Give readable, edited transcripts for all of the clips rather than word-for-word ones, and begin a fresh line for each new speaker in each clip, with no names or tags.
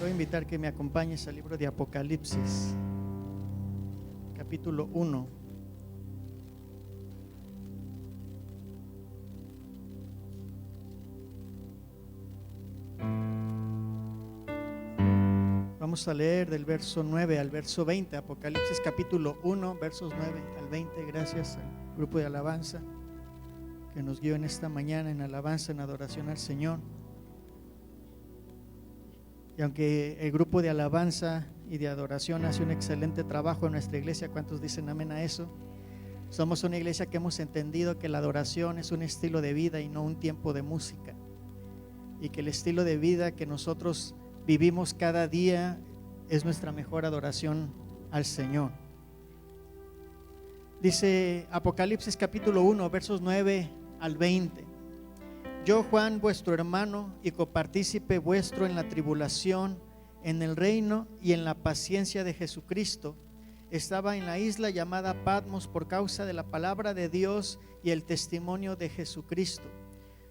voy a invitar que me acompañes al libro de Apocalipsis, capítulo 1. Vamos a leer del verso 9 al verso 20, Apocalipsis capítulo 1, versos 9 al 20. Gracias al grupo de alabanza que nos guió en esta mañana en alabanza, en adoración al Señor. Y aunque el grupo de alabanza y de adoración hace un excelente trabajo en nuestra iglesia, ¿cuántos dicen amén a eso? Somos una iglesia que hemos entendido que la adoración es un estilo de vida y no un tiempo de música, y que el estilo de vida que nosotros vivimos cada día es nuestra mejor adoración al Señor. Dice Apocalipsis capítulo 1, versos 9 al 20: Yo, Juan, vuestro hermano y copartícipe vuestro en la tribulación, en el reino y en la paciencia de Jesucristo, estaba en la isla llamada Patmos por causa de la palabra de Dios y el testimonio de Jesucristo.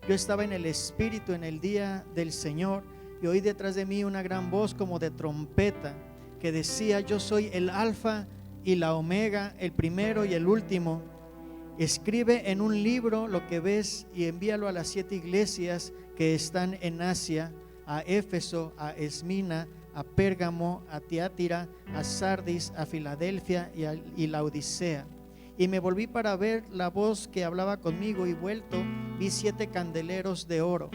Yo estaba en el Espíritu en el día del Señor, y oí detrás de mí una gran voz como de trompeta que decía: Yo soy el Alfa y la Omega, el primero y el último. Escribe en un libro lo que ves y envíalo a las 7 iglesias que están en Asia: a Éfeso, a Esmina, a Pérgamo, a Tiatira, a Sardis, a Filadelfia y Laodicea. Y me volví para ver la voz que hablaba conmigo, y vuelto vi 7 candeleros de oro,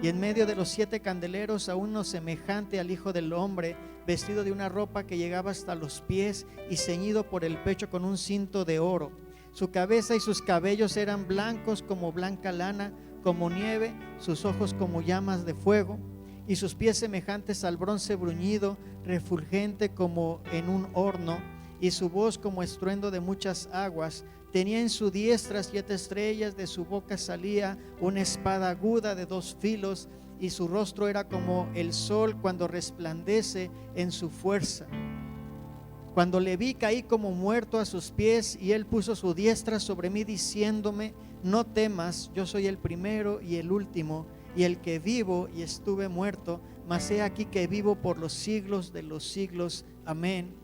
y en medio de los 7 candeleros a uno semejante al Hijo del Hombre, vestido de una ropa que llegaba hasta los pies y ceñido por el pecho con un cinto de oro. Su cabeza y sus cabellos eran blancos como blanca lana, como nieve, sus ojos como llamas de fuego, y sus pies semejantes al bronce bruñido, refulgente como en un horno, y su voz como estruendo de muchas aguas. Tenía en su diestra 7 estrellas, de su boca salía una espada aguda de 2 filos, y su rostro era como el sol cuando resplandece en su fuerza. Cuando le vi, caí como muerto a sus pies, y él puso su diestra sobre mí diciéndome: No temas, yo soy el primero y el último, y el que vivo y estuve muerto, mas he aquí que vivo por los siglos de los siglos. Amén.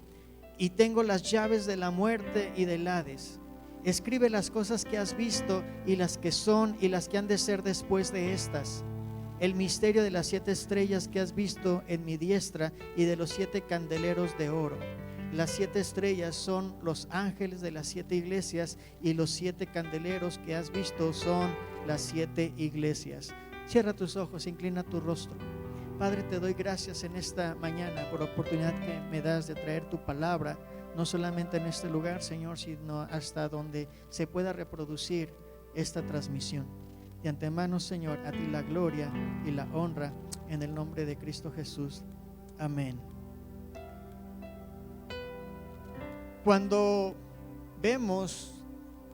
Y tengo las llaves de la muerte y del Hades. Escribe las cosas que has visto, y las que son y las que han de ser después de estas. El misterio de las 7 estrellas que has visto en mi diestra, y de los 7 candeleros de oro. Las 7 estrellas son los ángeles de las 7 iglesias, y los 7 candeleros que has visto son las 7 iglesias. Cierra tus ojos, inclina tu rostro. Padre, te doy gracias en esta mañana por la oportunidad que me das de traer tu palabra, no solamente en este lugar, Señor, sino hasta donde se pueda reproducir esta transmisión. De antemano, Señor, a ti la gloria y la honra, en el nombre de Cristo Jesús. Amén. Cuando vemos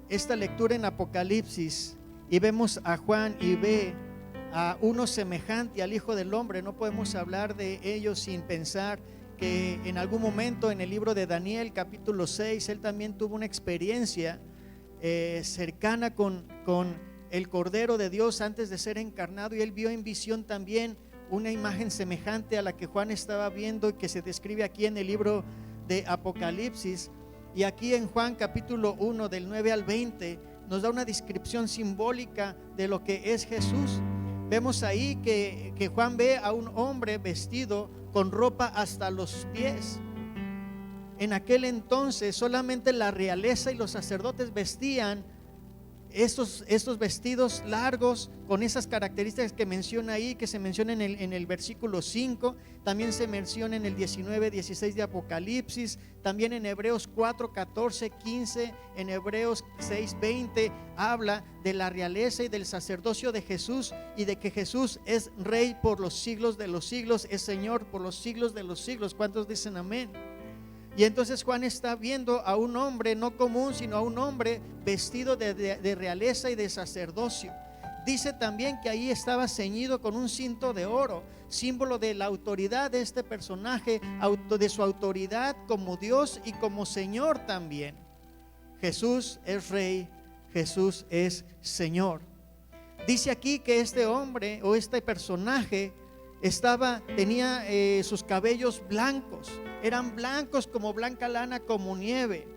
esta lectura en Apocalipsis y vemos a Juan y ve a uno semejante al Hijo del Hombre, no podemos hablar de ellos sin pensar que en algún momento en el libro de Daniel capítulo 6 él también tuvo una experiencia cercana con el Cordero de Dios antes de ser encarnado, y él vio en visión también una imagen semejante a la que Juan estaba viendo y que se describe aquí en el libro de Apocalipsis. Y aquí en Juan capítulo 1 del 9 al 20 nos da una descripción simbólica de lo que es Jesús. Vemos ahí que Juan ve a un hombre vestido con ropa hasta los pies. En aquel entonces solamente la realeza y los sacerdotes vestían estos vestidos largos con esas características que menciona ahí, que se menciona en el versículo 5, también se menciona en el 19, 16 de Apocalipsis, también en Hebreos 4, 14, 15, en Hebreos 6, 20 habla de la realeza y del sacerdocio de Jesús, y de que Jesús es Rey por los siglos de los siglos, es Señor por los siglos de los siglos. ¿Cuántos dicen amén? Y entonces Juan está viendo a un hombre no común, sino a un hombre vestido de realeza y de sacerdocio. Dice también que ahí estaba ceñido con un cinto de oro, símbolo de la autoridad de este personaje, de su autoridad como Dios y como Señor también. Jesús es Rey, Jesús es Señor. Dice aquí que este hombre o este personaje tenía sus cabellos blancos, eran blancos como blanca lana, como nieve.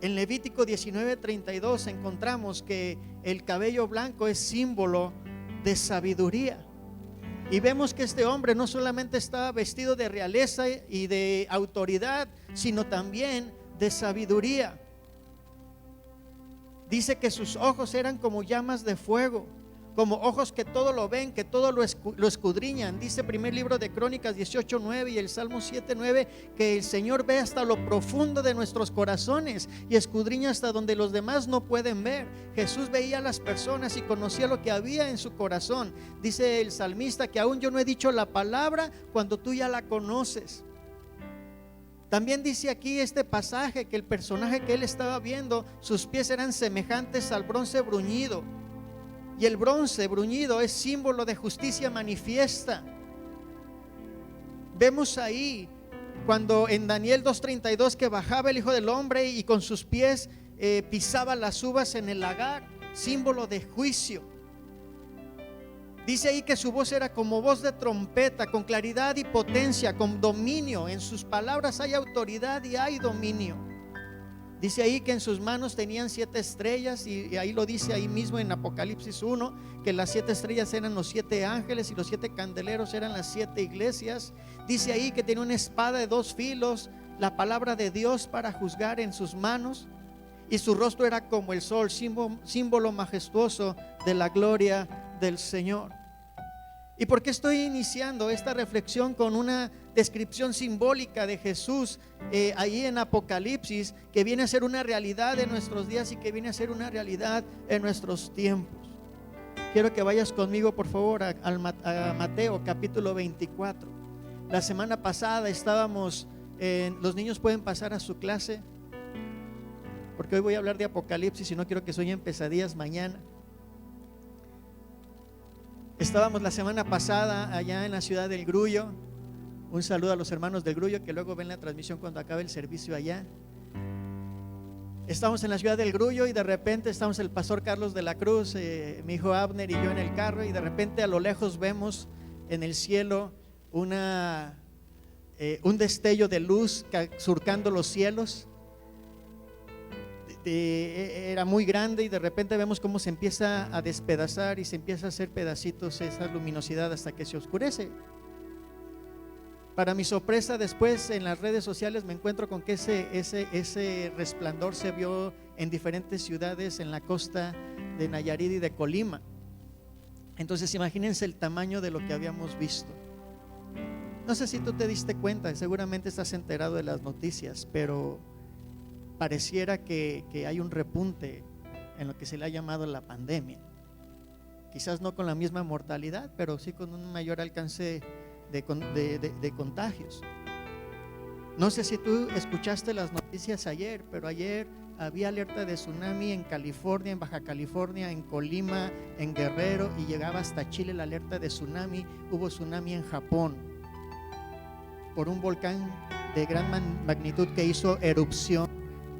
En Levítico 19:32 encontramos que el cabello blanco es símbolo de sabiduría. Y vemos que este hombre no solamente estaba vestido de realeza y de autoridad, sino también de sabiduría. Dice que sus ojos eran como llamas de fuego, como ojos que todo lo ven, que todo lo escudriñan. Dice primer libro de Crónicas 18:9 y el Salmo 7:9 que el Señor ve hasta lo profundo de nuestros corazones y escudriña hasta donde los demás no pueden ver. Jesús veía a las personas y conocía lo que había en su corazón. Dice el salmista que aún yo no he dicho la palabra cuando tú ya la conoces. También dice aquí este pasaje que el personaje que él estaba viendo, sus pies eran semejantes al bronce bruñido. Y el bronce bruñido es símbolo de justicia manifiesta. Vemos ahí cuando en Daniel 2:32 que bajaba el Hijo del Hombre y con sus pies pisaba las uvas en el lagar, símbolo de juicio. Dice ahí que su voz era como voz de trompeta, con claridad y potencia, con dominio. En sus palabras hay autoridad y hay dominio. Dice ahí que en sus manos tenían 7 estrellas y ahí lo dice ahí mismo en Apocalipsis 1, que las 7 estrellas eran los 7 ángeles y los 7 candeleros eran las 7 iglesias. Dice ahí que tenía una espada de 2 filos, la palabra de Dios para juzgar en sus manos, y su rostro era como el sol, símbolo majestuoso de la gloria del Señor. ¿Y por qué estoy iniciando esta reflexión con una descripción simbólica de Jesús ahí en Apocalipsis, que viene a ser una realidad en nuestros días y que viene a ser una realidad en nuestros tiempos? Quiero que vayas conmigo por favor a Mateo capítulo 24. La semana pasada estábamos los niños pueden pasar a su clase, porque hoy voy a hablar de Apocalipsis y no quiero que sueñen pesadillas mañana. Estábamos la semana pasada allá en la ciudad del Grullo. Un saludo a los hermanos del Grullo que luego ven la transmisión cuando acabe el servicio allá. Estamos en la ciudad del Grullo y de repente estamos el pastor Carlos de la Cruz, mi hijo Abner y yo en el carro, y de repente a lo lejos vemos en el cielo un destello de luz surcando los cielos. Era muy grande y de repente vemos cómo se empieza a despedazar y se empieza a hacer pedacitos esa luminosidad hasta que se oscurece. Para mi sorpresa, después en las redes sociales me encuentro con que ese resplandor se vio en diferentes ciudades en la costa de Nayarit y de Colima. Entonces imagínense el tamaño de lo que habíamos visto. No sé si tú te diste cuenta, seguramente estás enterado de las noticias, pero pareciera que hay un repunte en lo que se le ha llamado la pandemia. Quizás no con la misma mortalidad, pero sí con un mayor alcance de contagios. No sé si tú escuchaste las noticias ayer, pero ayer había alerta de tsunami en California, en Baja California, en Colima, en Guerrero, y llegaba hasta Chile la alerta de tsunami. Hubo tsunami en Japón por un volcán de gran magnitud que hizo erupción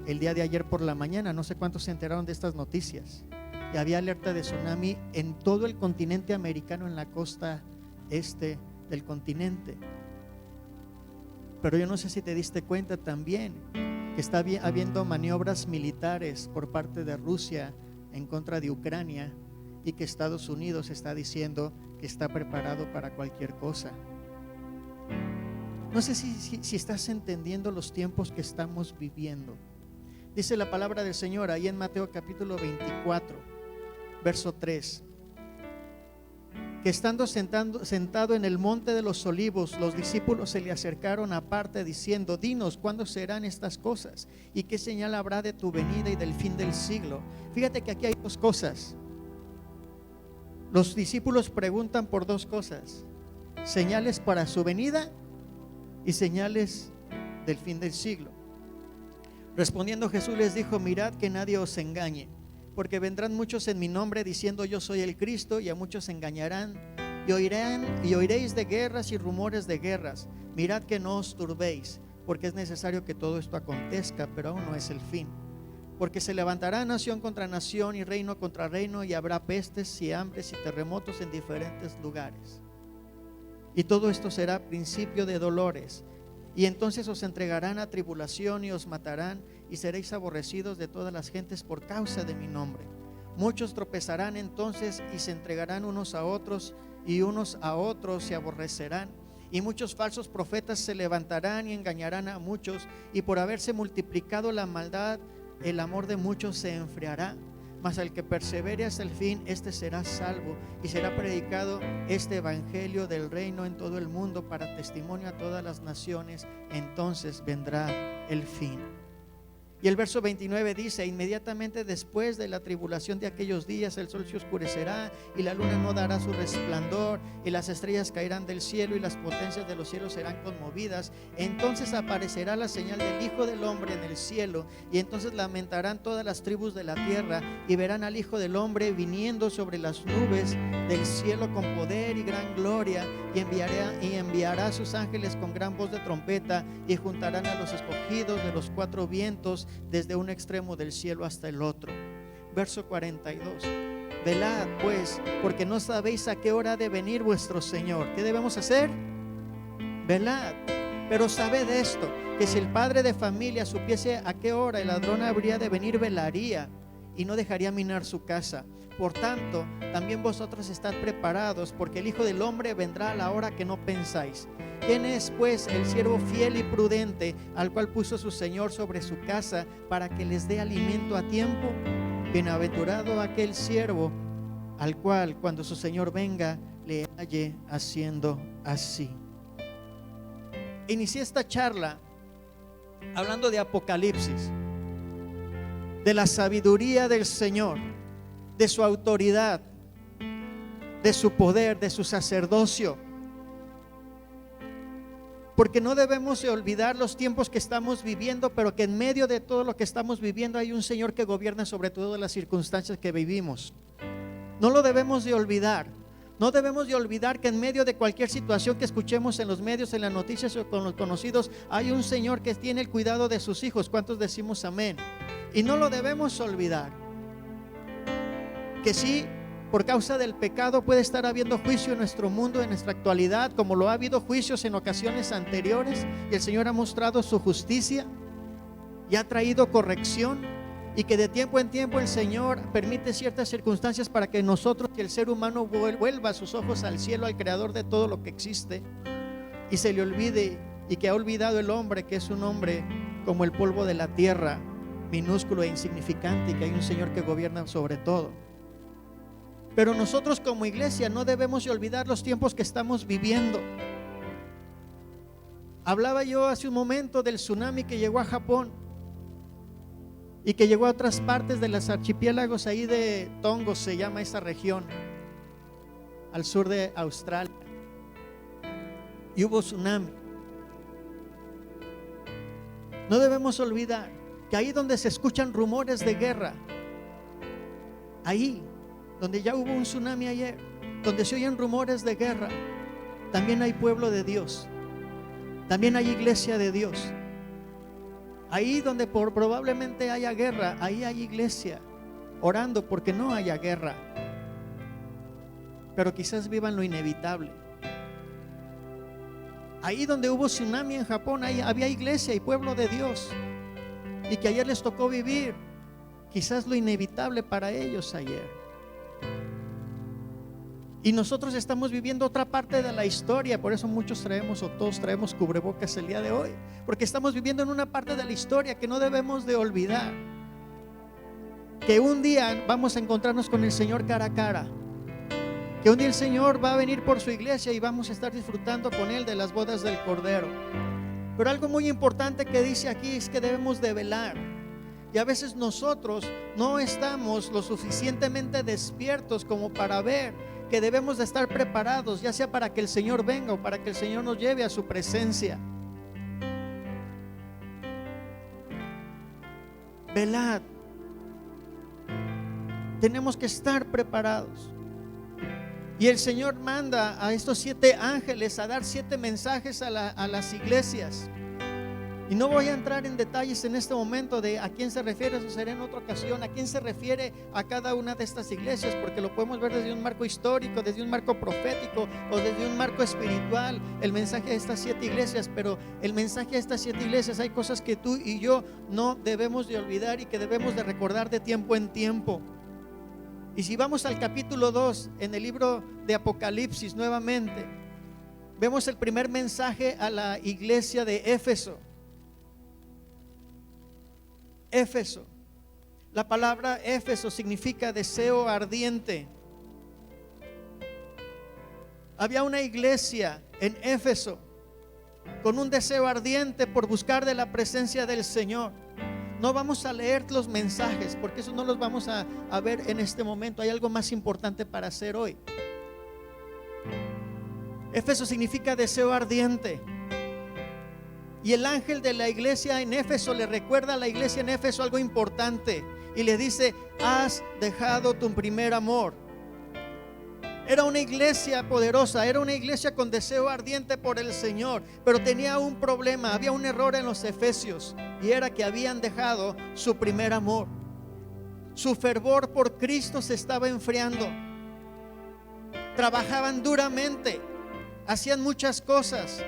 el día de ayer por la mañana. No sé cuántos se enteraron de estas noticias. Y había alerta de tsunami en todo el continente americano, en la costa este del continente. Pero yo no sé si te diste cuenta también que está habiendo maniobras militares por parte de Rusia en contra de Ucrania, y que Estados Unidos está diciendo que está preparado para cualquier cosa. No sé si estás entendiendo los tiempos que estamos viviendo. Dice la palabra del Señor ahí en Mateo capítulo 24, verso 3, que estando sentado en el monte de los olivos, los discípulos se le acercaron aparte diciendo: dinos, ¿cuándo serán estas cosas? ¿Y qué señal habrá de tu venida y del fin del siglo? Fíjate que aquí hay 2 cosas. Los discípulos preguntan por 2 cosas: señales para su venida y señales del fin del siglo. Respondiendo Jesús les dijo: mirad que nadie os engañe, porque vendrán muchos en mi nombre diciendo yo soy el Cristo, y a muchos engañarán, y oiréis de guerras y rumores de guerras. Mirad que no os turbéis, porque es necesario que todo esto acontezca, pero aún no es el fin. porque se levantará nación contra nación y reino contra reino, y habrá pestes y hambres y terremotos en diferentes lugares. Y todo esto será principio de dolores. Y entonces os entregarán a tribulación y os matarán, y seréis aborrecidos de todas las gentes por causa de mi nombre. Muchos tropezarán entonces y se entregarán unos a otros, y unos a otros se aborrecerán. Y muchos falsos profetas se levantarán y engañarán a muchos, y por haberse multiplicado la maldad, el amor de muchos se enfriará. Mas al que persevere hasta el fin, este será salvo, y será predicado este evangelio del reino en todo el mundo para testimonio a todas las naciones. Entonces vendrá el fin. Y el verso 29 dice: inmediatamente después de la tribulación de aquellos días, el sol se oscurecerá y la luna no dará su resplandor, y las estrellas caerán del cielo y las potencias de los cielos serán conmovidas. Entonces aparecerá la señal del Hijo del Hombre en el cielo, y entonces lamentarán todas las tribus de la tierra, y verán al Hijo del Hombre viniendo sobre las nubes del cielo con poder y gran gloria, y enviará a sus ángeles con gran voz de trompeta, y juntarán a los escogidos de los cuatro vientos, desde un extremo del cielo hasta el otro. Verso 42: velad pues, porque no sabéis a qué hora ha de venir vuestro Señor. ¿Qué debemos hacer? Velad. Pero sabed esto, que si el padre de familia supiese a qué hora el ladrón habría de venir, velaría y no dejaría minar su casa. Por tanto, también vosotros estad preparados, porque el Hijo del Hombre vendrá a la hora que no pensáis. ¿Quién es pues el siervo fiel y prudente, al cual puso su Señor sobre su casa, para que les dé alimento a tiempo? Bienaventurado aquel siervo al cual, cuando su Señor venga, le halle haciendo así. Inicié esta charla hablando de Apocalipsis, de la sabiduría del Señor, de su autoridad, de su poder, de su sacerdocio. Porque no debemos de olvidar los tiempos que estamos viviendo, pero que en medio de todo lo que estamos viviendo hay un Señor que gobierna sobre todas las circunstancias que vivimos. No lo debemos de olvidar. No debemos de olvidar que en medio de cualquier situación que escuchemos en los medios, en las noticias o con los conocidos, hay un Señor que tiene el cuidado de sus hijos. ¿Cuántos decimos amén? Y no lo debemos olvidar. Que sí, por causa del pecado puede estar habiendo juicio en nuestro mundo, en nuestra actualidad, como lo ha habido juicios en ocasiones anteriores, y el Señor ha mostrado su justicia y ha traído corrección, y que de tiempo en tiempo el Señor permite ciertas circunstancias para que nosotros y el ser humano vuelva sus ojos al cielo, al creador de todo lo que existe, y se le olvide, y que ha olvidado el hombre que es un hombre como el polvo de la tierra, minúsculo e insignificante, y que hay un Señor que gobierna sobre todo. Pero nosotros como iglesia no debemos de olvidar los tiempos que estamos viviendo. Hablaba yo hace un momento del tsunami que llegó a Japón y que llegó a otras partes de los archipiélagos ahí de Tonga, se llama esa región, al sur de Australia. Y hubo tsunami. No debemos olvidar que ahí donde se escuchan rumores de guerra, ahí donde ya hubo un tsunami ayer, donde se oyen rumores de guerra, también hay pueblo de Dios, también hay iglesia de Dios. Ahí donde probablemente haya guerra, ahí hay iglesia orando porque no haya guerra, pero quizás vivan lo inevitable. Ahí donde hubo tsunami en Japón, ahí había iglesia y pueblo de Dios, y que ayer les tocó vivir quizás lo inevitable para ellos ayer. Y nosotros estamos viviendo otra parte de la historia. Por eso muchos traemos, o todos traemos cubrebocas el día de hoy, porque estamos viviendo en una parte de la historia que no debemos de olvidar. Que un día vamos a encontrarnos con el Señor cara a cara, que un día el Señor va a venir por su iglesia y vamos a estar disfrutando con Él de las bodas del Cordero. Pero algo muy importante que dice aquí es que debemos de velar. Y a veces nosotros no estamos lo suficientemente despiertos como para ver que debemos de estar preparados, ya sea para que el Señor venga o para que el Señor nos lleve a su presencia. Velad. Tenemos que estar preparados. Y el Señor manda a estos 7 ángeles a dar 7 mensajes a las iglesias. Y no voy a entrar en detalles en este momento de a quién se refiere, eso será en otra ocasión, a quién se refiere a cada una de estas iglesias, porque lo podemos ver desde un marco histórico, desde un marco profético o desde un marco espiritual, el mensaje de estas 7 iglesias. Pero el mensaje de estas 7 iglesias, hay cosas que tú y yo no debemos de olvidar y que debemos de recordar de tiempo en tiempo. Y si vamos al capítulo 2 en el libro de Apocalipsis nuevamente, vemos el primer mensaje a la iglesia de Éfeso. Éfeso, la palabra Éfeso significa deseo ardiente. Había una iglesia en Éfeso con un deseo ardiente por buscar de la presencia del Señor. No vamos a leer los mensajes porque eso no los vamos a ver en este momento. Hay algo más importante para hacer hoy. Éfeso significa deseo ardiente. Y el ángel de la iglesia en Éfeso le recuerda a la iglesia en Éfeso algo importante y le dice: has dejado tu primer amor. Era una iglesia poderosa, era una iglesia con deseo ardiente por el Señor, pero tenía un problema, había un error en los efesios, y era que habían dejado su primer amor. Su fervor por Cristo se estaba enfriando. Trabajaban duramente, hacían muchas cosas,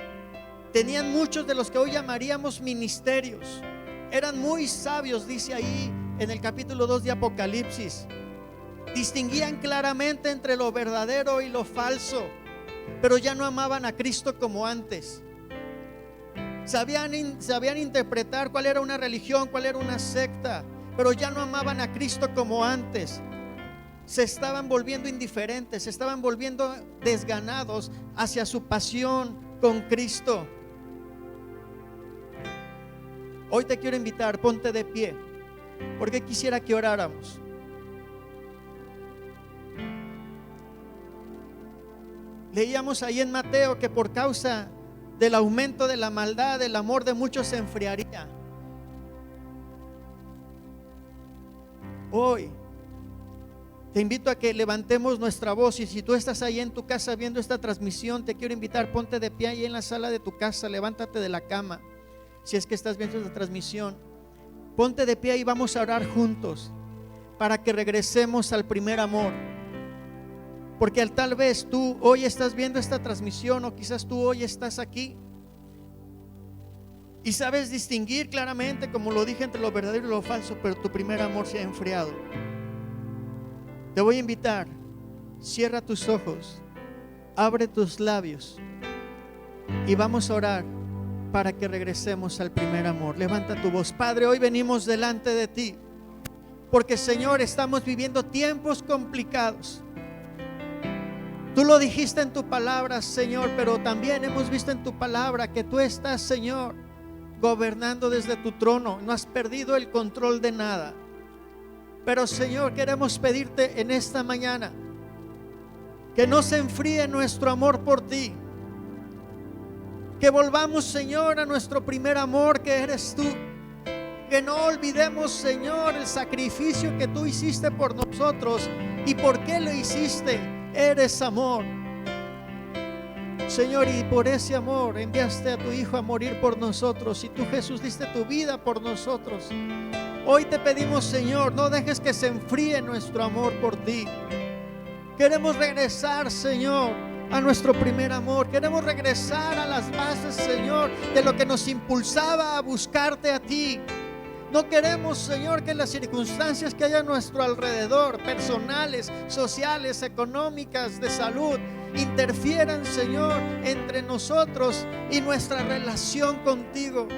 tenían muchos de los que hoy llamaríamos ministerios. Eran muy sabios, dice ahí en el capítulo 2 de Apocalipsis. Distinguían claramente entre lo verdadero y lo falso, pero ya no amaban a Cristo como antes. Sabían interpretar cuál era una religión, cuál era una secta, pero ya no amaban a Cristo como antes. Se estaban volviendo indiferentes, se estaban volviendo desganados hacia su pasión con Cristo. Hoy te quiero invitar, ponte de pie, porque quisiera que oráramos. Leíamos ahí en Mateo que por causa del aumento de la maldad, el amor de muchos se enfriaría. Hoy te invito a que levantemos nuestra voz, y si tú estás ahí en tu casa viendo esta transmisión, te quiero invitar, ponte de pie ahí en la sala de tu casa, levántate de la cama. Si es que estás viendo esta transmisión, ponte de pie y vamos a orar juntos para que regresemos al primer amor. Porque tal vez tú hoy estás viendo esta transmisión, o quizás tú hoy estás aquí y sabes distinguir claramente, como lo dije, entre lo verdadero y lo falso, pero tu primer amor se ha enfriado. Te voy a invitar, cierra tus ojos, abre tus labios y vamos a orar para que regresemos al primer amor. Levanta tu voz. Padre, hoy venimos delante de ti porque, Señor, estamos viviendo tiempos complicados. Tú lo dijiste en tu palabra, Señor, pero también hemos visto en tu palabra que tú estás, Señor, gobernando desde tu trono. No has perdido el control de nada. Pero, Señor, queremos pedirte en esta mañana que no se enfríe nuestro amor por ti. Que volvamos, Señor, a nuestro primer amor, que eres tú. Que no olvidemos, Señor, el sacrificio que tú hiciste por nosotros. ¿Y por qué lo hiciste? Eres amor, Señor, y por ese amor enviaste a tu Hijo a morir por nosotros, y tú, Jesús, diste tu vida por nosotros. Hoy te pedimos, Señor, no dejes que se enfríe nuestro amor por ti. Queremos regresar, Señor, a nuestro primer amor. Queremos regresar a las bases, Señor, de lo que nos impulsaba a buscarte a ti. No queremos, Señor, que las circunstancias que hay a nuestro alrededor, personales, sociales, económicas, de salud, interfieran, Señor, entre nosotros y nuestra relación contigo.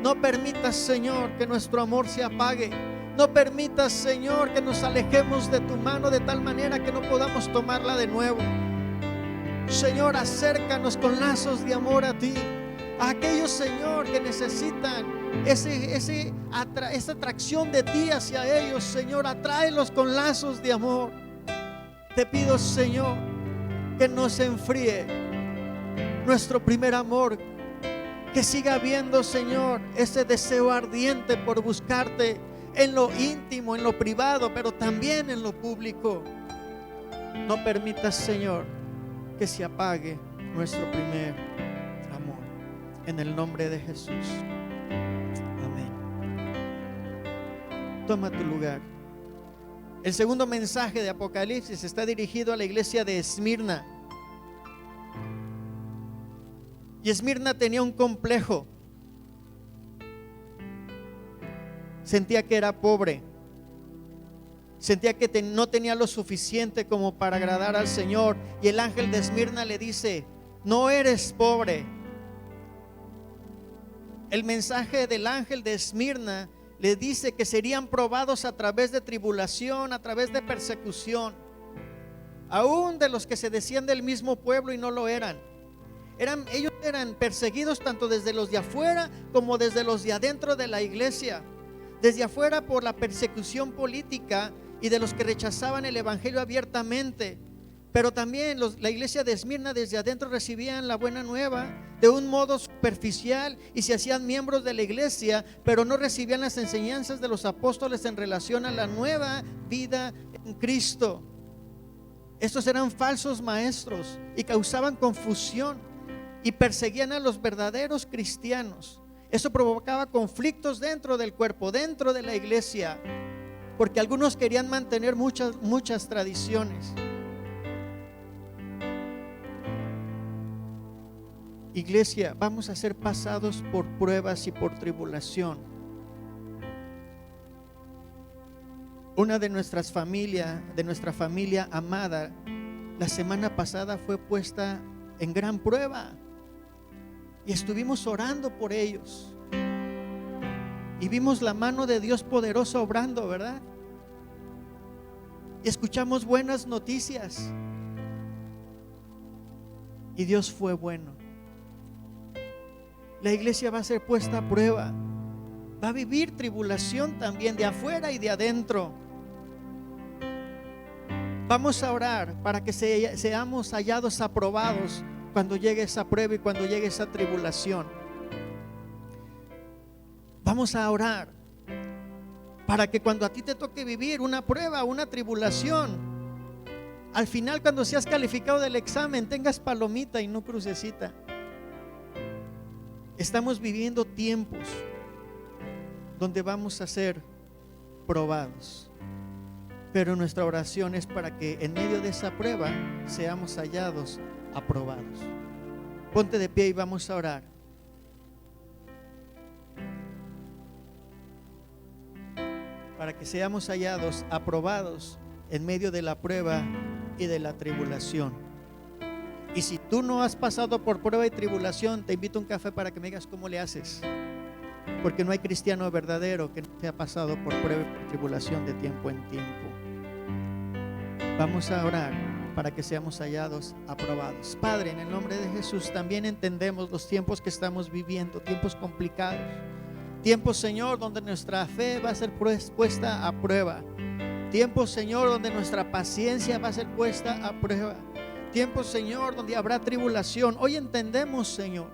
No permitas, Señor, que nuestro amor se apague. No permitas, Señor, que nos alejemos de tu mano de tal manera que no podamos tomarla de nuevo. Señor, acércanos con lazos de amor a ti. A aquellos, Señor, que necesitan esa atracción de ti hacia ellos, Señor, atráelos con lazos de amor. Te pido, Señor, que no se enfríe nuestro primer amor, que siga habiendo, Señor, ese deseo ardiente por buscarte en lo íntimo, en lo privado, pero también en lo público. No permitas, Señor, que se apague nuestro primer amor. En el nombre de Jesús. Toma tu lugar. El segundo mensaje de Apocalipsis está dirigido a la iglesia de Esmirna. Y Esmirna tenía un complejo. Sentía que era pobre. Sentía que no tenía lo suficiente como para agradar al Señor. Y el ángel de Esmirna le dice: no eres pobre. El mensaje del ángel de Esmirna le dice que serían probados a través de tribulación, a través de persecución, aún de los que se decían del mismo pueblo y no lo eran. Ellos eran perseguidos tanto desde los de afuera como desde los de adentro de la iglesia. Desde afuera por la persecución política y de los que rechazaban el evangelio abiertamente, pero también la iglesia de Esmirna desde adentro recibían la buena nueva de un modo superficial y se hacían miembros de la iglesia, pero no recibían las enseñanzas de los apóstoles en relación a la nueva vida en Cristo. Estos eran falsos maestros y causaban confusión y perseguían a los verdaderos cristianos. Eso provocaba conflictos dentro del cuerpo, dentro de la iglesia, porque algunos querían mantener muchas tradiciones. Iglesia, vamos a ser pasados por pruebas y por tribulación. Una de nuestra familia amada, la semana pasada fue puesta en gran prueba y estuvimos orando por ellos y vimos la mano de Dios poderosa obrando, ¿verdad? Y escuchamos buenas noticias y Dios fue bueno. La iglesia va a ser puesta a prueba, va a vivir tribulación también de afuera y de adentro. Vamos a orar para que seamos hallados aprobados cuando llegue esa prueba y cuando llegue esa tribulación. Vamos a orar para que cuando a ti te toque vivir una prueba, una tribulación, al final cuando seas calificado del examen tengas palomita y no crucecita. Estamos viviendo tiempos donde vamos a ser probados, pero nuestra oración es para que en medio de esa prueba seamos hallados aprobados. Ponte de pie y vamos a orar. Para que seamos hallados aprobados en medio de la prueba y de la tribulación. Y si tú no has pasado por prueba y tribulación, te invito a un café para que me digas cómo le haces. Porque no hay cristiano verdadero que no se ha pasado por prueba y por tribulación de tiempo en tiempo. Vamos a orar para que seamos hallados aprobados. Padre, en el nombre de Jesús, también entendemos los tiempos que estamos viviendo, tiempos complicados, tiempos, Señor, donde nuestra fe va a ser puesta a prueba, tiempos, Señor, donde nuestra paciencia va a ser puesta a prueba, tiempos, Señor, donde habrá tribulación. Hoy entendemos, Señor,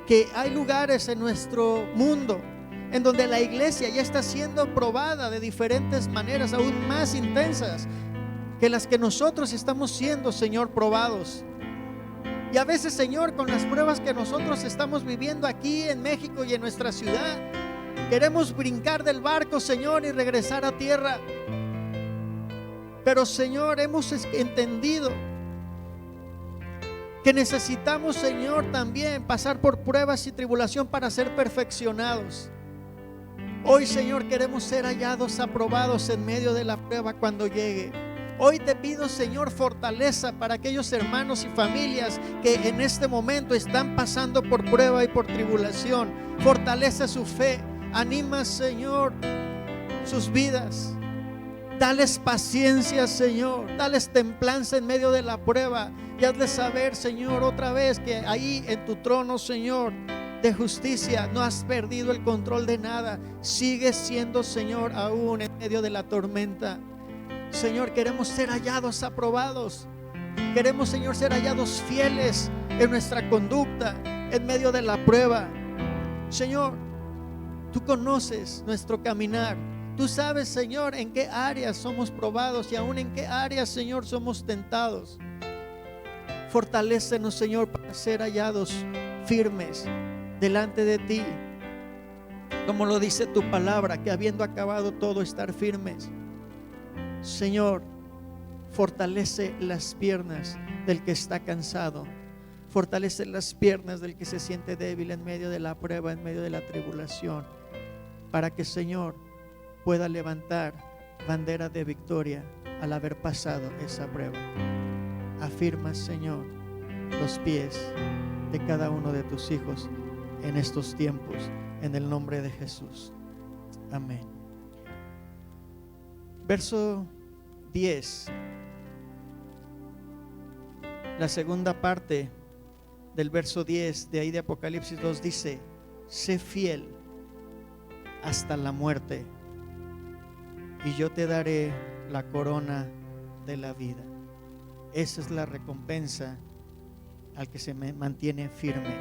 que hay lugares en nuestro mundo en donde la iglesia ya está siendo probada de diferentes maneras, aún más intensas que las que nosotros estamos siendo, Señor, probados. Y a veces, Señor, con las pruebas que nosotros estamos viviendo aquí en México y en nuestra ciudad, queremos brincar del barco, Señor, y regresar a tierra. Pero, Señor, hemos entendido que necesitamos, Señor, también pasar por pruebas y tribulación para ser perfeccionados. Hoy, Señor, queremos ser hallados aprobados en medio de la prueba cuando llegue. Hoy te pido, Señor, fortaleza para aquellos hermanos y familias que en este momento están pasando por prueba y por tribulación. Fortalece su fe, anima, Señor, sus vidas. Dales paciencia, Señor, dales templanza en medio de la prueba y hazles saber, Señor, otra vez que ahí en tu trono, Señor, de justicia no has perdido el control de nada. Sigues siendo, Señor, aún en medio de la tormenta. Señor, queremos ser hallados aprobados. Queremos, Señor, ser hallados fieles en nuestra conducta en medio de la prueba. Señor, tú conoces nuestro caminar. Tú sabes, Señor, en qué áreas somos probados y aún en qué áreas, Señor, somos tentados. Fortalécenos, Señor, para ser hallados firmes delante de ti. como lo dice tu palabra, que habiendo acabado todo, estar firmes. Señor, fortalece las piernas del que está cansado, fortalece las piernas del que se siente débil en medio de la prueba, en medio de la tribulación, para que, Señor, pueda levantar bandera de victoria al haber pasado esa prueba. Afirma, Señor, los pies de cada uno de tus hijos en estos tiempos, en el nombre de Jesús. Amén. Verso 10. La segunda parte del verso 10 de ahí de Apocalipsis 2 dice: sé fiel hasta la muerte y yo te daré la corona de la vida. Esa es la recompensa al que se mantiene firme.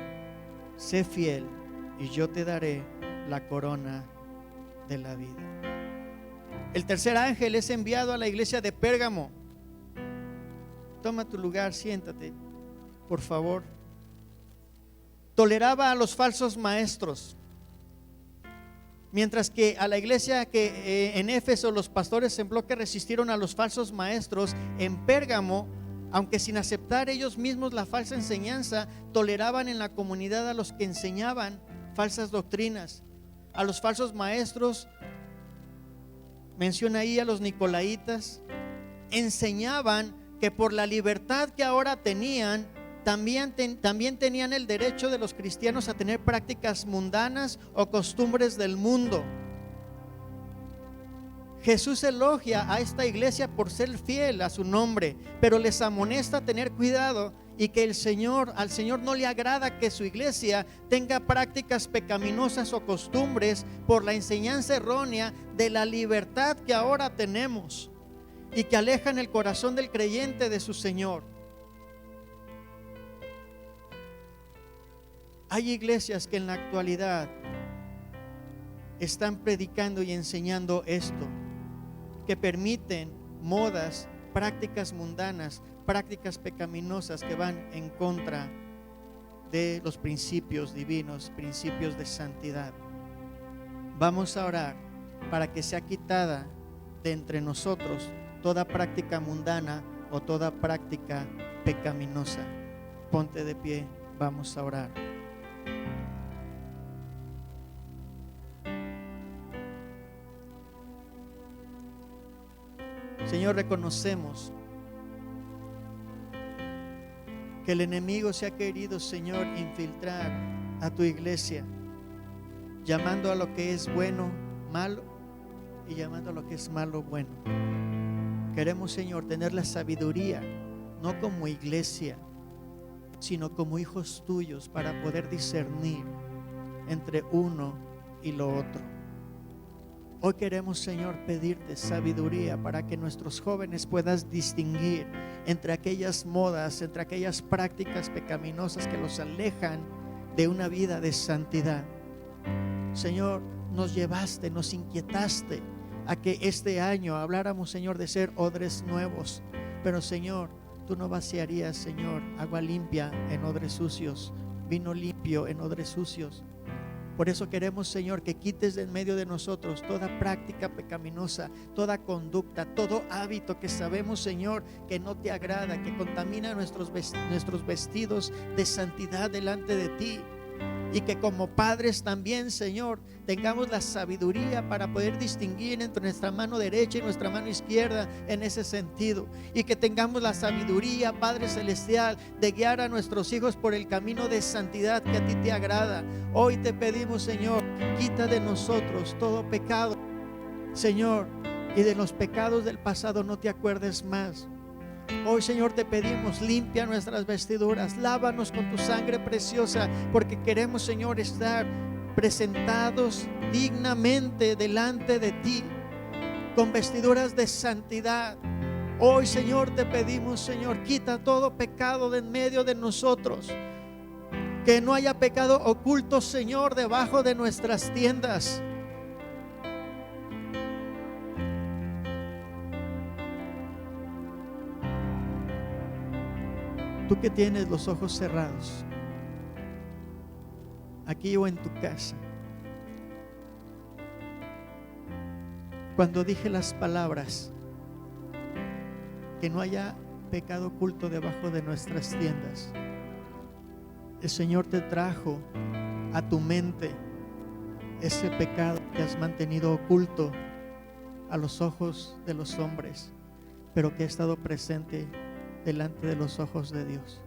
Sé fiel y yo te daré la corona de la vida. El tercer ángel es enviado a la iglesia de Pérgamo. Toma tu lugar, siéntate, por favor. Toleraba a los falsos maestros. Mientras que a la iglesia que en Éfeso los pastores en bloque resistieron a los falsos maestros, en Pérgamo, aunque sin aceptar ellos mismos la falsa enseñanza, toleraban en la comunidad a los que enseñaban falsas doctrinas, a los falsos maestros. Menciona ahí a los nicolaitas. Enseñaban que por la libertad que ahora tenían, también tenían el derecho de los cristianos a tener prácticas mundanas o costumbres del mundo. Jesús elogia a esta iglesia por ser fiel a su nombre, pero les amonesta a tener cuidado y que al Señor no le agrada que su iglesia tenga prácticas pecaminosas o costumbres por la enseñanza errónea de la libertad que ahora tenemos y que alejan el corazón del creyente de su Señor. Hay iglesias que en la actualidad están predicando y enseñando esto, que permiten modas, prácticas mundanas, prácticas pecaminosas que van en contra de los principios divinos, principios de santidad. Vamos a orar para que sea quitada de entre nosotros toda práctica mundana o toda práctica pecaminosa. Ponte de pie, vamos a orar. Señor, reconocemos que el enemigo se ha querido, Señor, infiltrar a tu iglesia, llamando a lo que es bueno, malo, y llamando a lo que es malo, bueno. Queremos, Señor, tener la sabiduría, no como iglesia, sino como hijos tuyos, para poder discernir entre uno y lo otro. Hoy queremos, Señor, pedirte sabiduría para que nuestros jóvenes puedan distinguir entre aquellas modas, entre aquellas prácticas pecaminosas que los alejan de una vida de santidad. Señor, nos llevaste, nos inquietaste a que este año habláramos, Señor, de ser odres nuevos. Pero, Señor, tú no vaciarías, Señor, agua limpia en odres sucios, vino limpio en odres sucios. Por eso queremos, Señor, que quites de en medio de nosotros toda práctica pecaminosa, toda conducta, todo hábito que sabemos, Señor, que no te agrada, que contamina nuestros vestidos de santidad delante de ti. Y que como padres también, Señor, tengamos la sabiduría para poder distinguir entre nuestra mano derecha y nuestra mano izquierda en ese sentido. Y que tengamos la sabiduría, Padre Celestial, de guiar a nuestros hijos por el camino de santidad que a ti te agrada. Hoy te pedimos, Señor, quita de nosotros todo pecado, Señor, y de los pecados del pasado no te acuerdes más. Hoy, Señor, te pedimos, limpia nuestras vestiduras, lávanos con tu sangre preciosa, porque queremos, Señor, estar presentados dignamente delante de ti, con vestiduras de santidad. Hoy, Señor, te pedimos, Señor, quita todo pecado de en medio de nosotros, que no haya pecado oculto, Señor, debajo de nuestras tiendas. Tú que tienes los ojos cerrados, aquí o en tu casa, Cuando dije las palabras, que no haya pecado oculto debajo de nuestras tiendas, el Señor te trajo a tu mente ese pecado que has mantenido oculto a los ojos de los hombres, pero que ha estado presente delante de los ojos de Dios.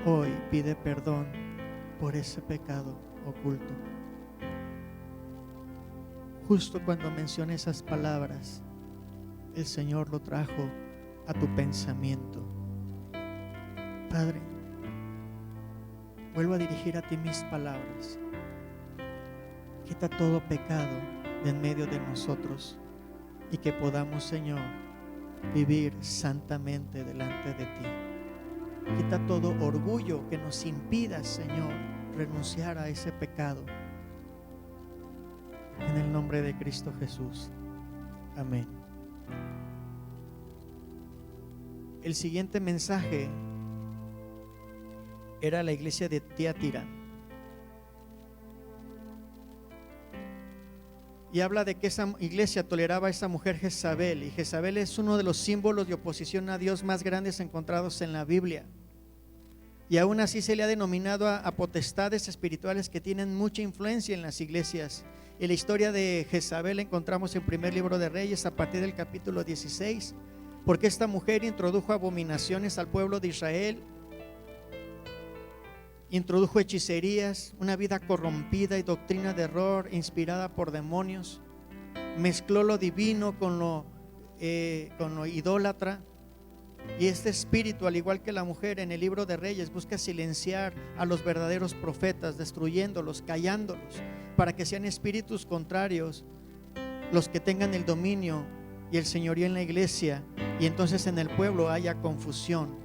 Hoy pide perdón por ese pecado oculto. Justo cuando mencioné esas palabras, el Señor lo trajo a tu pensamiento. Padre, vuelvo a dirigir a ti mis palabras. Quita todo pecado de en medio de nosotros y que podamos, Señor, vivir santamente delante de ti. Quita todo orgullo que nos impida, Señor, renunciar a ese pecado. En el nombre de Cristo Jesús. Amén. El siguiente mensaje era la iglesia de Tiatira. Y habla de que esa iglesia toleraba a esa mujer Jezabel. Y Jezabel es uno de los símbolos de oposición a Dios más grandes encontrados en la Biblia. Y aún así se le ha denominado a potestades espirituales que tienen mucha influencia en las iglesias. En la historia de Jezabel la encontramos en primer libro de Reyes a partir del capítulo 16. Porque esta mujer introdujo abominaciones al pueblo de Israel. Introdujo hechicerías, una vida corrompida y doctrina de error inspirada por demonios. Mezcló lo divino con lo idólatra. Y este espíritu, al igual que la mujer en el libro de Reyes, busca silenciar a los verdaderos profetas, destruyéndolos, callándolos, para que sean espíritus contrarios los que tengan el dominio y el señorío en la iglesia, y entonces en el pueblo haya confusión.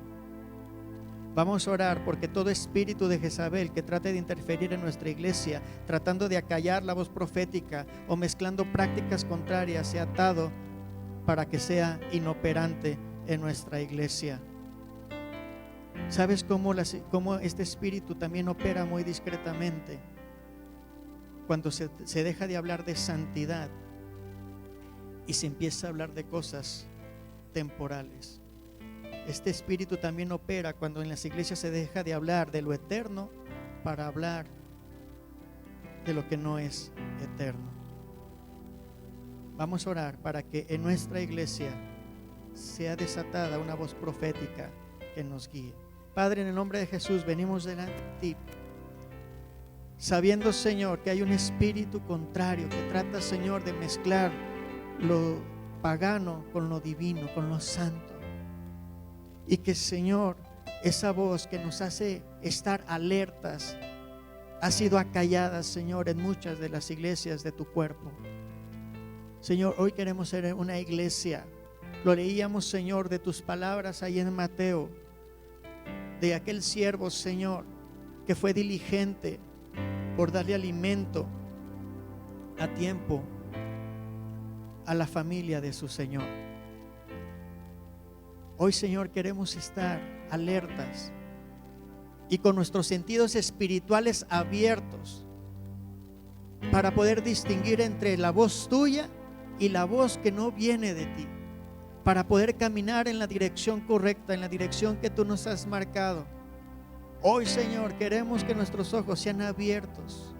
Vamos a orar porque todo espíritu de Jezabel que trate de interferir en nuestra iglesia, tratando de acallar la voz profética o mezclando prácticas contrarias, sea atado para que sea inoperante en nuestra iglesia. ¿Sabes cómo este espíritu también opera muy discretamente? Cuando se deja de hablar de santidad y se empieza a hablar de cosas temporales. Este espíritu también opera cuando en las iglesias se deja de hablar de lo eterno para hablar de lo que no es eterno. Vamos a orar para que en nuestra iglesia sea desatada una voz profética que nos guíe. Padre, en el nombre de Jesús venimos delante de ti, sabiendo, Señor, que hay un espíritu contrario que trata, Señor, de mezclar lo pagano con lo divino, con lo santo. Y que, Señor, esa voz que nos hace estar alertas ha sido acallada, Señor, en muchas de las iglesias de tu cuerpo. Señor, hoy queremos ser una iglesia. Lo leíamos, Señor, de tus palabras ahí en Mateo, de aquel siervo, Señor, que fue diligente por darle alimento a tiempo a la familia de su Señor. Hoy, Señor, queremos estar alertas y con nuestros sentidos espirituales abiertos para poder distinguir entre la voz tuya y la voz que no viene de ti, para poder caminar en la dirección correcta, en la dirección que tú nos has marcado. Hoy, Señor, queremos que nuestros ojos sean abiertos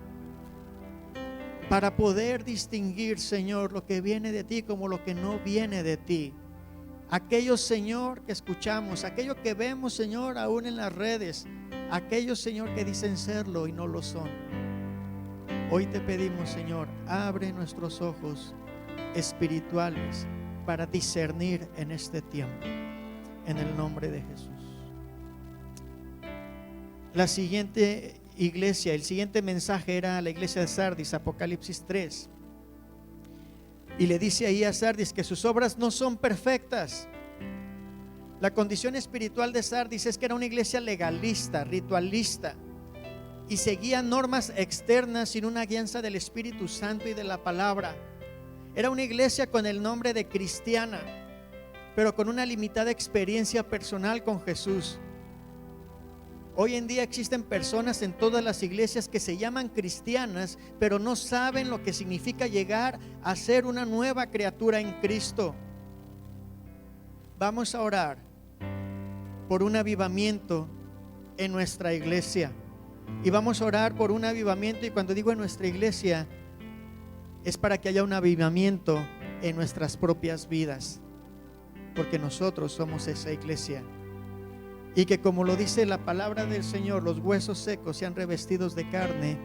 para poder distinguir, Señor, lo que viene de ti como lo que no viene de ti. Aquello, Señor, que escuchamos, aquello que vemos, Señor, aún en las redes, aquellos, Señor, que dicen serlo y no lo son. Hoy te pedimos, Señor, abre nuestros ojos espirituales para discernir en este tiempo, en el nombre de Jesús. La siguiente iglesia, el siguiente mensaje era la iglesia de Sardis, Apocalipsis 3. Y le dice ahí a Sardis que sus obras no son perfectas. La condición espiritual de Sardis es que era una iglesia legalista, ritualista, y seguía normas externas sin una guianza del Espíritu Santo y de la palabra. Era una iglesia con el nombre de cristiana, pero con una limitada experiencia personal con Jesús. Hoy en día existen personas en todas las iglesias que se llaman cristianas, pero no saben lo que significa llegar a ser una nueva criatura en Cristo. Vamos a orar por un avivamiento en nuestra iglesia. Y vamos a orar por un avivamiento, y cuando digo en nuestra iglesia, es para que haya un avivamiento en nuestras propias vidas, porque nosotros somos esa iglesia. Y que, como lo dice la palabra del Señor, los huesos secos sean revestidos de carne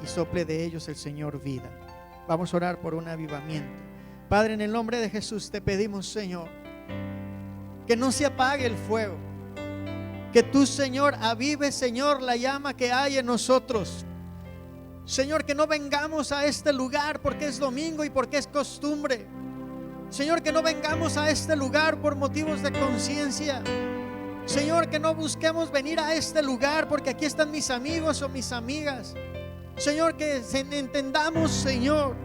y sople de ellos el Señor vida. Vamos a orar por un avivamiento. Padre, en el nombre de Jesús te pedimos, Señor, que no se apague el fuego, que tú, Señor, avives, Señor, la llama que hay en nosotros. Señor, que no vengamos a este lugar porque es domingo y porque es costumbre. Señor, que no vengamos a este lugar por motivos de conciencia. Señor, que no busquemos venir a este lugar porque aquí están mis amigos o mis amigas. Señor, que entendamos, Señor,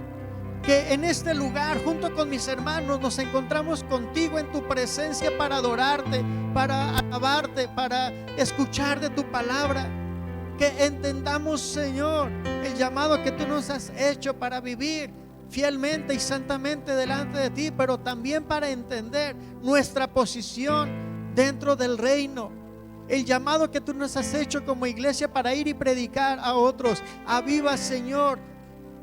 que en este lugar junto con mis hermanos nos encontramos contigo en tu presencia para adorarte, para alabarte, para escuchar de tu palabra. Que entendamos, Señor, el llamado que tú nos has hecho para vivir fielmente y santamente delante de ti, pero también para entender nuestra posición dentro del reino, el llamado que tú nos has hecho como iglesia para ir y predicar a otros. Aviva, Señor,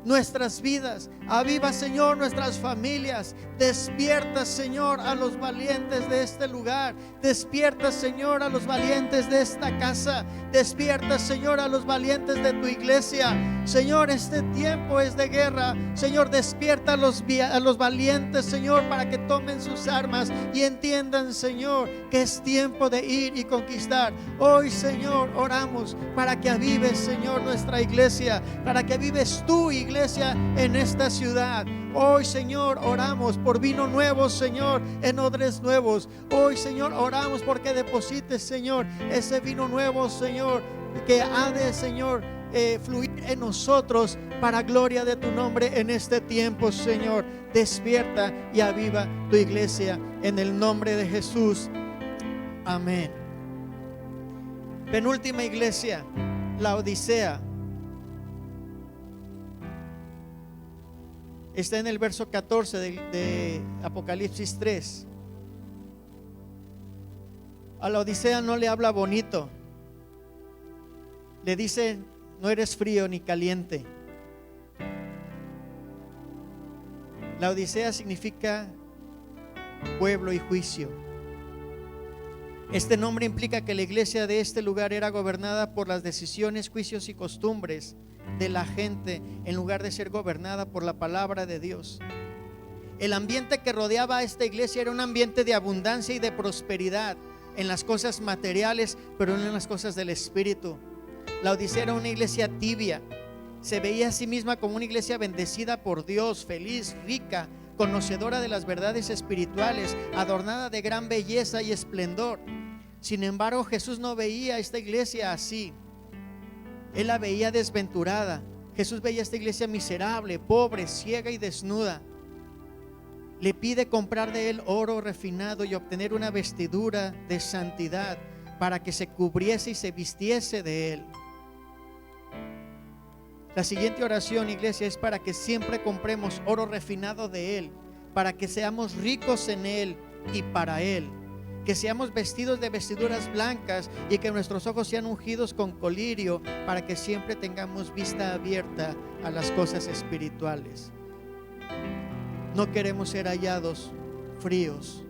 nuestras vidas, aviva, Señor, nuestras familias. Despierta, Señor, a los valientes de este lugar. Despierta, Señor, a los valientes de esta casa. Despierta, Señor, a los valientes de tu iglesia. Señor, este tiempo es de guerra. Señor, despierta a los valientes, Señor, para que tomen sus armas y entiendan, Señor, que es tiempo de ir y conquistar. Hoy, Señor, oramos para que avives, Señor, nuestra iglesia, para que avives tu iglesia en esta ciudad. Hoy, Señor, oramos por vino nuevo, Señor, en odres nuevos. Hoy, Señor, oramos porque deposites, Señor, ese vino nuevo, Señor, que ha de, Señor, fluir en nosotros para gloria de tu nombre en este tiempo, Señor. Despierta y aviva tu iglesia en el nombre de Jesús. Amén. Penúltima iglesia, Laodicea. Está en el verso 14 de Apocalipsis 3. A Laodicea no le habla bonito. Le dice: no eres frío ni caliente. Laodicea significa pueblo y juicio. Este nombre implica que la iglesia de este lugar era gobernada por las decisiones, juicios y costumbres de la gente, en lugar de ser gobernada por la palabra de Dios. El ambiente que rodeaba a esta iglesia era un ambiente de abundancia y de prosperidad en las cosas materiales, pero no en las cosas del espíritu. Laodicea era una iglesia tibia. Se veía a sí misma como una iglesia bendecida por Dios, feliz, rica, conocedora de las verdades espirituales, adornada de gran belleza y esplendor. Sin embargo, Jesús no veía a esta iglesia así. Él la veía desventurada. Jesús veía a esta iglesia miserable, pobre, ciega y desnuda. Le pide comprar de él oro refinado y obtener una vestidura de santidad para que se cubriese y se vistiese de él. La siguiente oración, iglesia, es para que siempre compremos oro refinado de él, para que seamos ricos en él y para él. Que seamos vestidos de vestiduras blancas y que nuestros ojos sean ungidos con colirio, para que siempre tengamos vista abierta a las cosas espirituales. No queremos ser hallados fríos.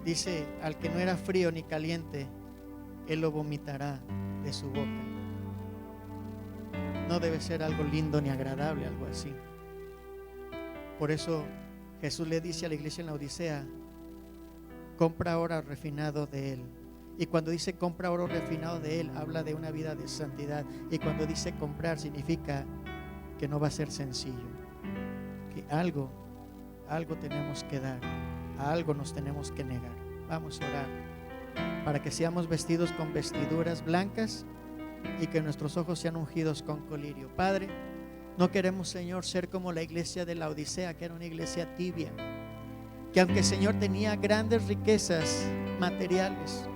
Dice: al que no era frío ni caliente, él lo vomitará de su boca. No debe ser algo lindo ni agradable, algo así. Por eso Jesús le dice a la iglesia en Laodicea: compra oro refinado de él. Y cuando dice compra oro refinado de él, habla de una vida de santidad. Y cuando dice comprar, significa que no va a ser sencillo, que algo tenemos que dar, a algo nos tenemos que negar. Vamos a orar para que seamos vestidos con vestiduras blancas y que nuestros ojos sean ungidos con colirio. Padre, no queremos, Señor, ser como la iglesia de Laodicea, que era una iglesia tibia, que aunque, Señor, tenía grandes riquezas, materiales.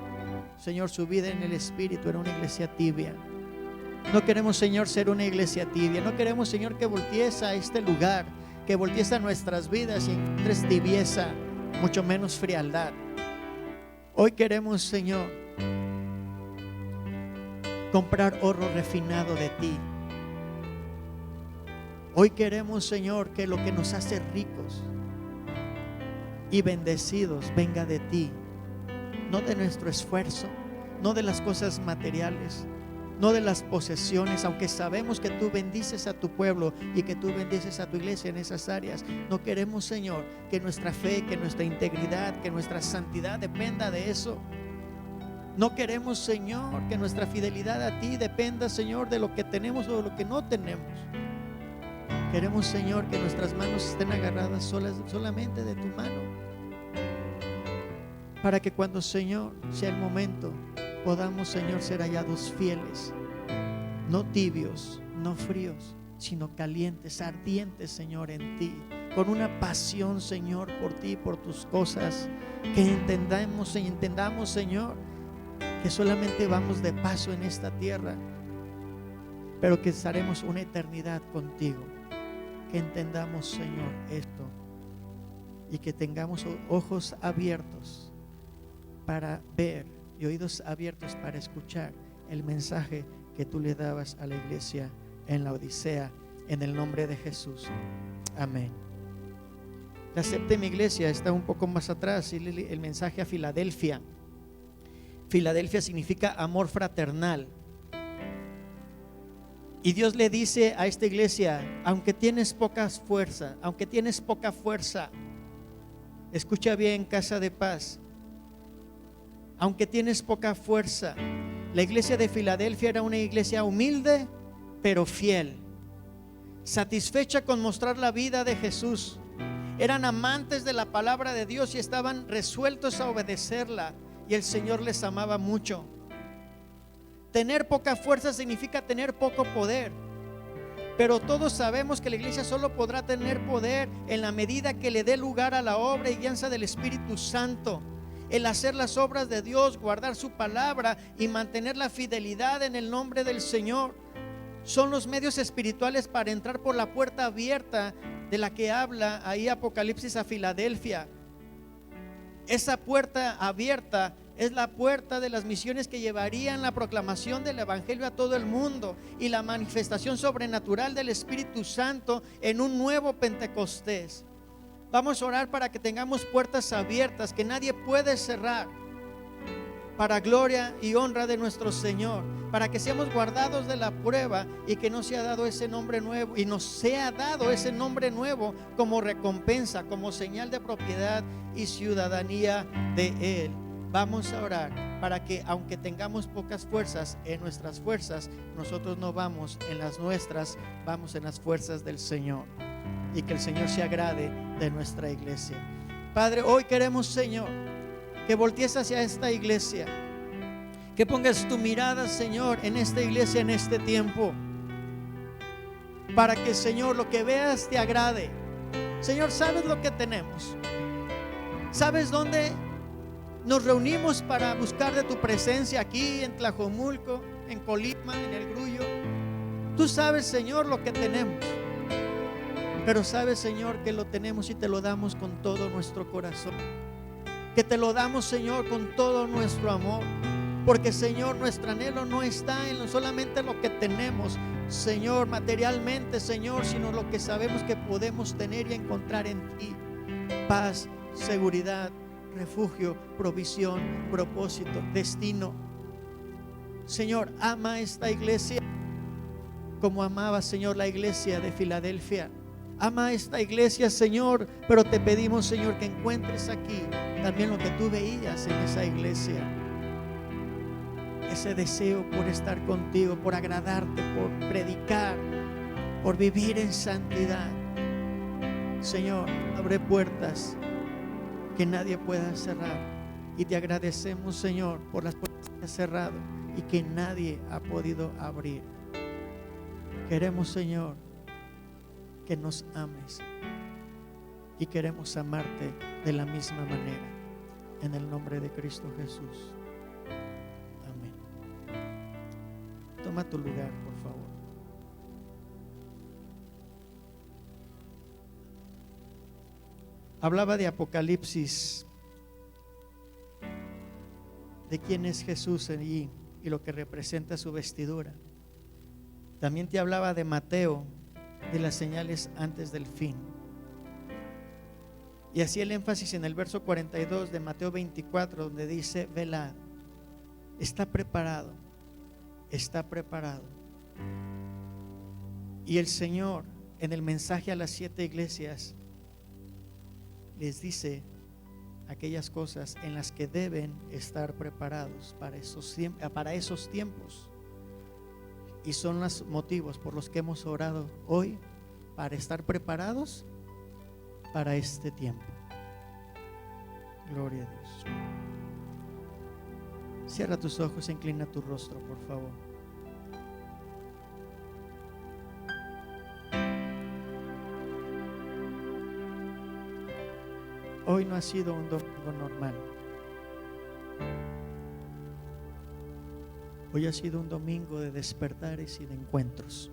Señor, su vida en el Espíritu era una iglesia tibia. No queremos, Señor, ser una iglesia tibia. No queremos, Señor, que voltees a este lugar, que voltees a nuestras vidas y encuentres tibieza, mucho menos frialdad. Hoy queremos, Señor, comprar oro refinado de ti. Hoy queremos, Señor, que lo que nos hace ricos y bendecidos venga de ti, no de nuestro esfuerzo, no de las cosas materiales, no de las posesiones, aunque sabemos que tú bendices a tu pueblo y que tú bendices a tu iglesia en esas áreas. No queremos, Señor, que nuestra fe, que nuestra integridad, que nuestra santidad dependa de eso. No queremos, Señor, que nuestra fidelidad a ti dependa, Señor, de lo que tenemos o de lo que no tenemos. Queremos, Señor, que nuestras manos estén agarradas solamente de tu mano, para que cuando, Señor, sea el momento, podamos, Señor, ser hallados fieles, no tibios, no fríos, sino calientes, ardientes, Señor, en ti, con una pasión, Señor, por ti, por tus cosas. Que entendamos, Señor, que solamente vamos de paso en esta tierra, pero que estaremos una eternidad contigo. Que entendamos, Señor, esto, y que tengamos ojos abiertos para ver y oídos abiertos para escuchar el mensaje que tú le dabas a la iglesia en la Odisea, en el nombre de Jesús. Amén. La séptima iglesia está un poco más atrás, y el mensaje a Filadelfia. Filadelfia significa amor fraternal. Y Dios le dice a esta iglesia: aunque tienes poca fuerza, escucha bien, casa de paz, aunque tienes poca fuerza. La iglesia de Filadelfia era una iglesia humilde pero fiel, satisfecha con mostrar la vida de Jesús. Eran amantes de la palabra de Dios y estaban resueltos a obedecerla, y el Señor les amaba mucho. Tener poca fuerza significa tener poco poder, pero todos sabemos que la iglesia solo podrá tener poder en la medida que le dé lugar a la obra y guianza del Espíritu Santo. El hacer las obras de Dios, guardar su palabra y mantener la fidelidad en el nombre del Señor son los medios espirituales para entrar por la puerta abierta de la que habla ahí Apocalipsis a Filadelfia. Esa puerta abierta es la puerta de las misiones que llevarían la proclamación del evangelio a todo el mundo y la manifestación sobrenatural del Espíritu Santo en un nuevo Pentecostés. Vamos a orar para que tengamos puertas abiertas que nadie puede cerrar, para gloria y honra de nuestro Señor, para que seamos guardados de la prueba y que nos sea dado ese nombre nuevo, y nos sea dado ese nombre nuevo como recompensa, como señal de propiedad y ciudadanía de Él. Vamos a orar para que, aunque tengamos pocas fuerzas, en nuestras fuerzas, nosotros no vamos en las nuestras, vamos en las fuerzas del Señor, y que el Señor se agrade de nuestra iglesia. Padre, hoy queremos, Señor, que voltees hacia esta iglesia, que pongas tu mirada, Señor, en esta iglesia, en este tiempo, para que, Señor, lo que veas te agrade. Señor, sabes lo que tenemos, sabes dónde nos reunimos para buscar de tu presencia, aquí en Tlajomulco, en Colima, en El Grullo. Tú sabes, Señor, lo que tenemos, pero sabes, Señor, que lo tenemos y te lo damos con todo nuestro corazón, que te lo damos, Señor, con todo nuestro amor, porque, Señor, nuestro anhelo no está en solamente lo que tenemos, Señor, materialmente, Señor, sino lo que sabemos que podemos tener y encontrar en ti: paz, seguridad, refugio, provisión, propósito, destino. Señor, ama esta iglesia como amaba, Señor, la iglesia de Filadelfia. Ama esta iglesia, Señor, pero te pedimos, Señor, que encuentres aquí también lo que tú veías en esa iglesia: ese deseo por estar contigo, por agradarte, por predicar, por vivir en santidad. Señor, abre puertas que nadie pueda cerrar, y te agradecemos, Señor, por las puertas que has cerrado y que nadie ha podido abrir. Queremos, Señor, que nos ames, y queremos amarte de la misma manera. en el nombre de Cristo Jesús. Amén. Toma tu lugar, por favor. Hablaba de Apocalipsis, de quién es Jesús allí y lo que representa su vestidura. También te hablaba de Mateo, de las señales antes del fin. Y hacía el énfasis en el verso 42 de Mateo 24, donde dice: velad, está preparado, está preparado. Y el Señor, en el mensaje a las 7 iglesias, les dice aquellas cosas en las que deben estar preparados para esos tiempos. Y son los motivos por los que hemos orado hoy, para estar preparados para este tiempo. Gloria a Dios. Cierra tus ojos e inclina tu rostro, por favor. Hoy no ha sido un domingo normal. Hoy ha sido un domingo de despertares y de encuentros.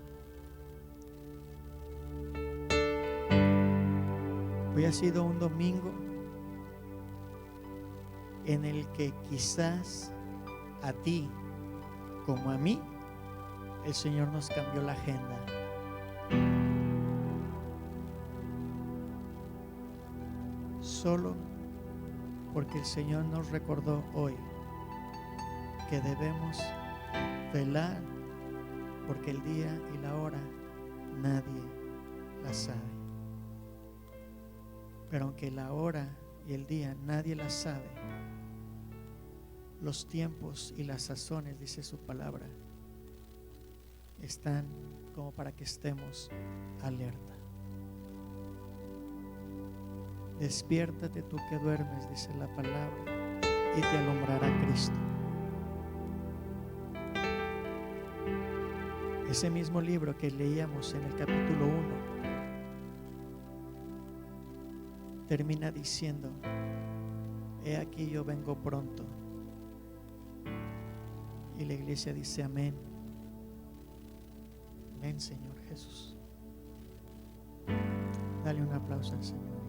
Hoy ha sido un domingo en el que quizás a ti como a mí el Señor nos cambió la agenda. Solo porque el Señor nos recordó hoy que debemos velar, porque el día y la hora nadie la sabe. Pero aunque la hora y el día nadie la sabe, los tiempos y las sazones, dice su palabra, están como para que estemos alerta. Despiértate tú que duermes, dice la palabra, y te alumbrará Cristo. Ese mismo libro que leíamos en el capítulo 1 termina diciendo: he aquí yo vengo pronto. Y la iglesia dice amén. Ven, Señor Jesús. Dale un aplauso al Señor.